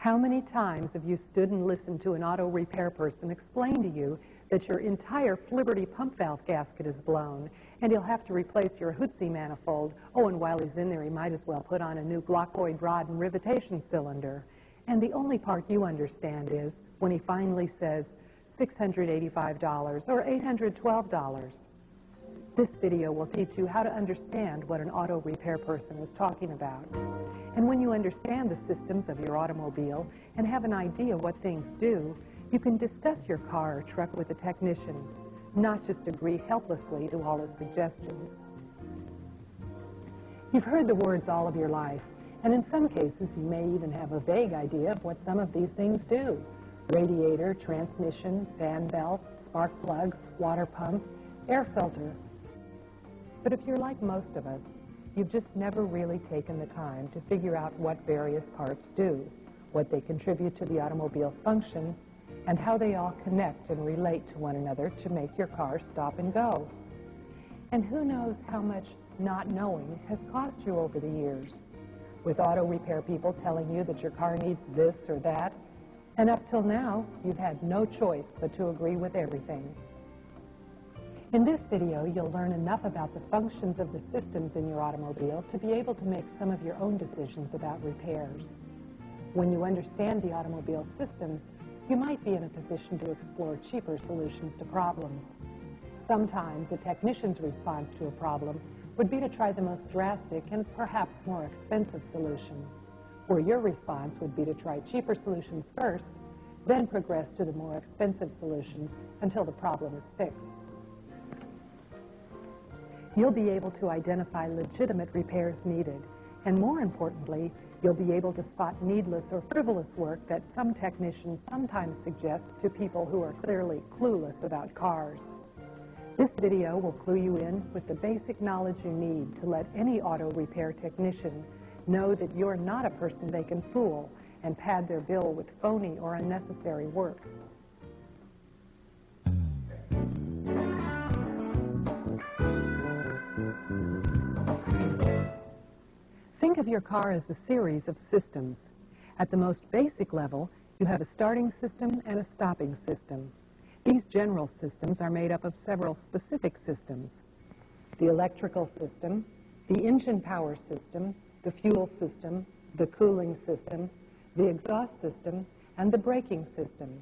How many times have you stood and listened to an auto repair person explain to you that your entire Liberty pump valve gasket is blown and he'll have to replace your Hootsie manifold? Oh, and while he's in there, he might as well put on a new Glockoid rod and rivetation cylinder. And the only part you understand is when he finally says $685 or $812. This video will teach you how to understand what an auto repair person is talking about. And when you understand the systems of your automobile and have an idea what things do, you can discuss your car or truck with a technician, not just agree helplessly to all his suggestions. You've heard the words all of your life, and in some cases you may even have a vague idea of what some of these things do. Radiator, transmission, fan belt, spark plugs, water pump, air filter. But if you're like most of us, you've just never really taken the time to figure out what various parts do, what they contribute to the automobile's function, and how they all connect and relate to one another to make your car stop and go. And who knows how much not knowing has cost you over the years, with auto repair people telling you that your car needs this or that, and up till now, you've had no choice but to agree with everything. In this video, you'll learn enough about the functions of the systems in your automobile to be able to make some of your own decisions about repairs. When you understand the automobile systems, you might be in a position to explore cheaper solutions to problems. Sometimes a technician's response to a problem would be to try the most drastic and perhaps more expensive solution, where your response would be to try cheaper solutions first, then progress to the more expensive solutions until the problem is fixed. You'll be able to identify legitimate repairs needed, and more importantly, you'll be able to spot needless or frivolous work that some technicians sometimes suggest to people who are clearly clueless about cars. This video will clue you in with the basic knowledge you need to let any auto repair technician know that you're not a person they can fool and pad their bill with phony or unnecessary work. Think of your car as a series of systems. At the most basic level, you have a starting system and a stopping system. These general systems are made up of several specific systems: the electrical system, the engine power system, the fuel system, the cooling system, the exhaust system, and the braking system.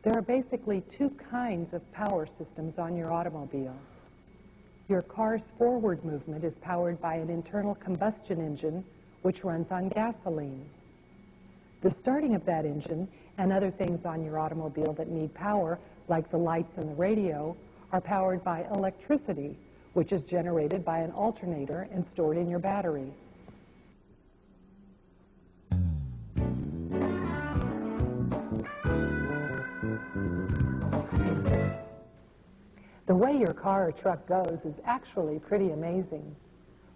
There are basically two kinds of power systems on your automobile. Your car's forward movement is powered by an internal combustion engine which runs on gasoline. The starting of that engine and other things on your automobile that need power, like the lights and the radio, are powered by electricity, which is generated by an alternator and stored in your battery. The way your car or truck goes is actually pretty amazing.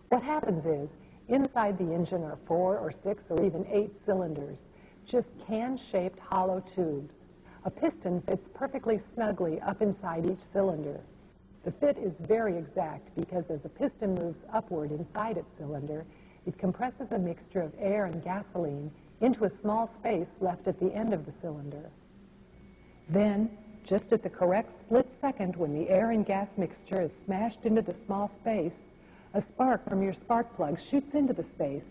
What happens is, inside the engine are 4 or 6 or even 8 cylinders, just can-shaped hollow tubes. A piston fits perfectly snugly up inside each cylinder. The fit is very exact because as a piston moves upward inside its cylinder, it compresses a mixture of air and gasoline into a small space left at the end of the cylinder. Then, just at the correct split second when the air and gas mixture is smashed into the small space, a spark from your spark plug shoots into the space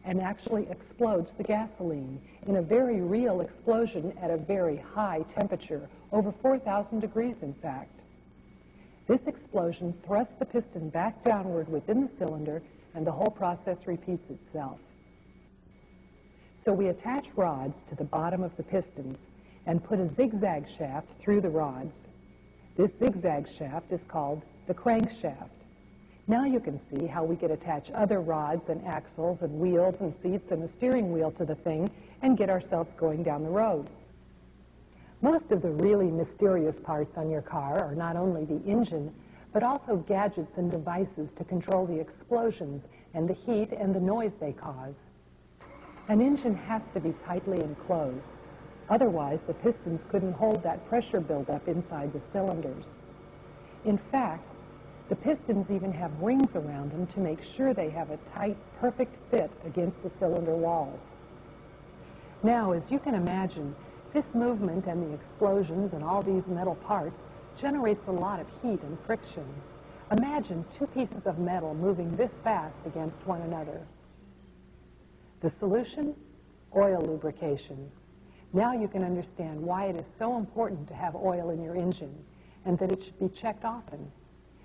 and actually explodes the gasoline in a very real explosion at a very high temperature, over 4,000 degrees in fact. This explosion thrusts the piston back downward within the cylinder, and the whole process repeats itself. So we attach rods to the bottom of the pistons and put a zigzag shaft through the rods. This zigzag shaft is called the crankshaft. Now you can see how we could attach other rods and axles and wheels and seats and a steering wheel to the thing and get ourselves going down the road. Most of the really mysterious parts on your car are not only the engine, but also gadgets and devices to control the explosions and the heat and the noise they cause. An engine has to be tightly enclosed. Otherwise, the pistons couldn't hold that pressure buildup inside the cylinders. In fact, the pistons even have rings around them to make sure they have a tight, perfect fit against the cylinder walls. Now, as you can imagine, this movement and the explosions and all these metal parts generates a lot of heat and friction. Imagine two pieces of metal moving this fast against one another. The solution? Oil lubrication. Now you can understand why it is so important to have oil in your engine and that it should be checked often.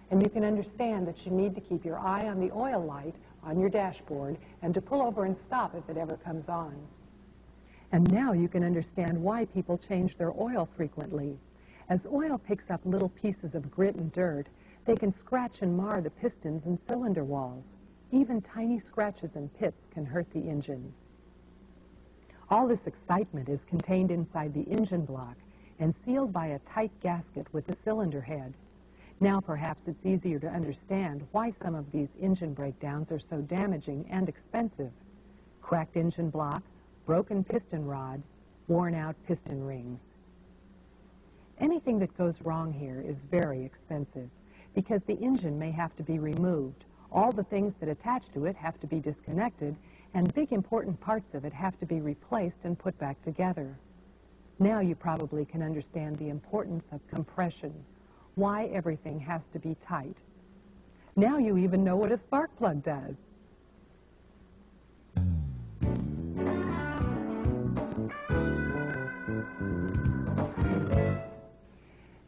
And you can understand that you need to keep your eye on the oil light on your dashboard and to pull over and stop if it ever comes on. And now you can understand why people change their oil frequently. As oil picks up little pieces of grit and dirt, they can scratch and mar the pistons and cylinder walls. Even tiny scratches and pits can hurt the engine. All this excitement is contained inside the engine block and sealed by a tight gasket with the cylinder head. Now perhaps it's easier to understand why some of these engine breakdowns are so damaging and expensive. Cracked engine block, broken piston rod, worn out piston rings. Anything that goes wrong here is very expensive because the engine may have to be removed. All the things that attach to it have to be disconnected, and big important parts of it have to be replaced and put back together. Now you probably can understand the importance of compression, why everything has to be tight. Now you even know what a spark plug does.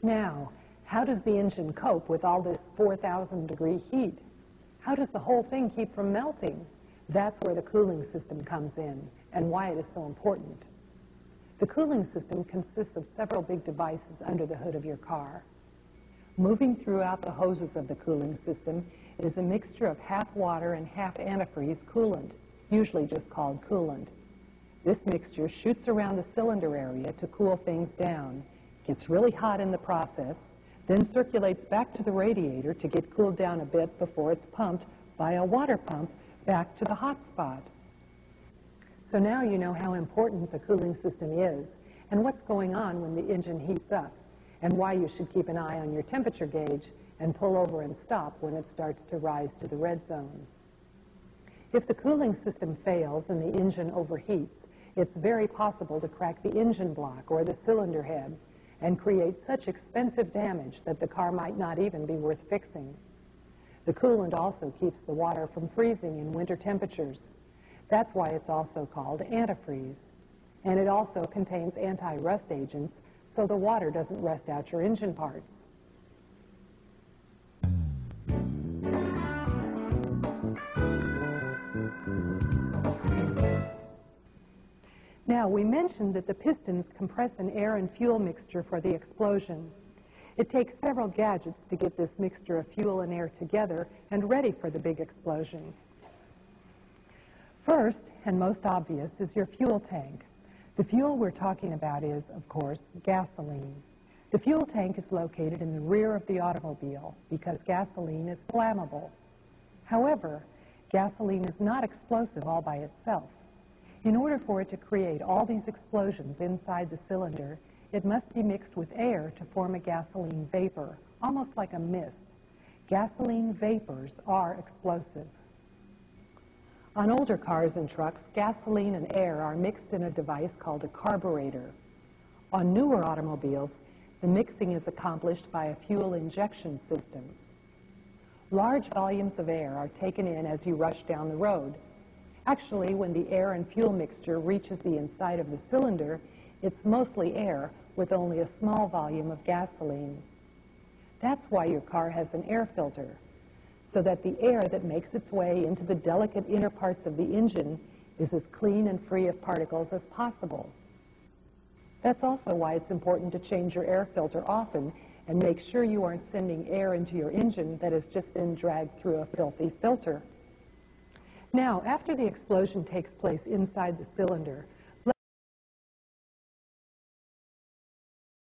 Now, how does the engine cope with all this 4,000-degree heat? How does the whole thing keep from melting? That's where the cooling system comes in and why it is so important. The cooling system consists of several big devices under the hood of your car. Moving throughout the hoses of the cooling system is a mixture of half water and half antifreeze coolant, usually just called coolant. This mixture shoots around the cylinder area to cool things down, gets really hot in the process, then circulates back to the radiator to get cooled down a bit before it's pumped by a water pump back to the hot spot. So now you know how important the cooling system is and what's going on when the engine heats up and why you should keep an eye on your temperature gauge and pull over and stop when it starts to rise to the red zone. If the cooling system fails and the engine overheats, it's very possible to crack the engine block or the cylinder head and create such expensive damage that the car might not even be worth fixing. The coolant also keeps the water from freezing in winter temperatures. That's why it's also called antifreeze. And it also contains anti-rust agents, so the water doesn't rust out your engine parts. Now, we mentioned that the pistons compress an air and fuel mixture for the explosion. It takes several gadgets to get this mixture of fuel and air together and ready for the big explosion. First, and most obvious, is your fuel tank. The fuel we're talking about is, of course, gasoline. The fuel tank is located in the rear of the automobile because gasoline is flammable. However, gasoline is not explosive all by itself. In order for it to create all these explosions inside the cylinder, it must be mixed with air to form a gasoline vapor, almost like a mist. Gasoline vapors are explosive. On older cars and trucks, gasoline and air are mixed in a device called a carburetor. On newer automobiles, the mixing is accomplished by a fuel injection system. Large volumes of air are taken in as you rush down the road. Actually, when the air and fuel mixture reaches the inside of the cylinder, it's mostly air with only a small volume of gasoline. That's why your car has an air filter, so that the air that makes its way into the delicate inner parts of the engine is as clean and free of particles as possible. That's also why it's important to change your air filter often and make sure you aren't sending air into your engine that has just been dragged through a filthy filter. Now, after the explosion takes place inside the cylinder,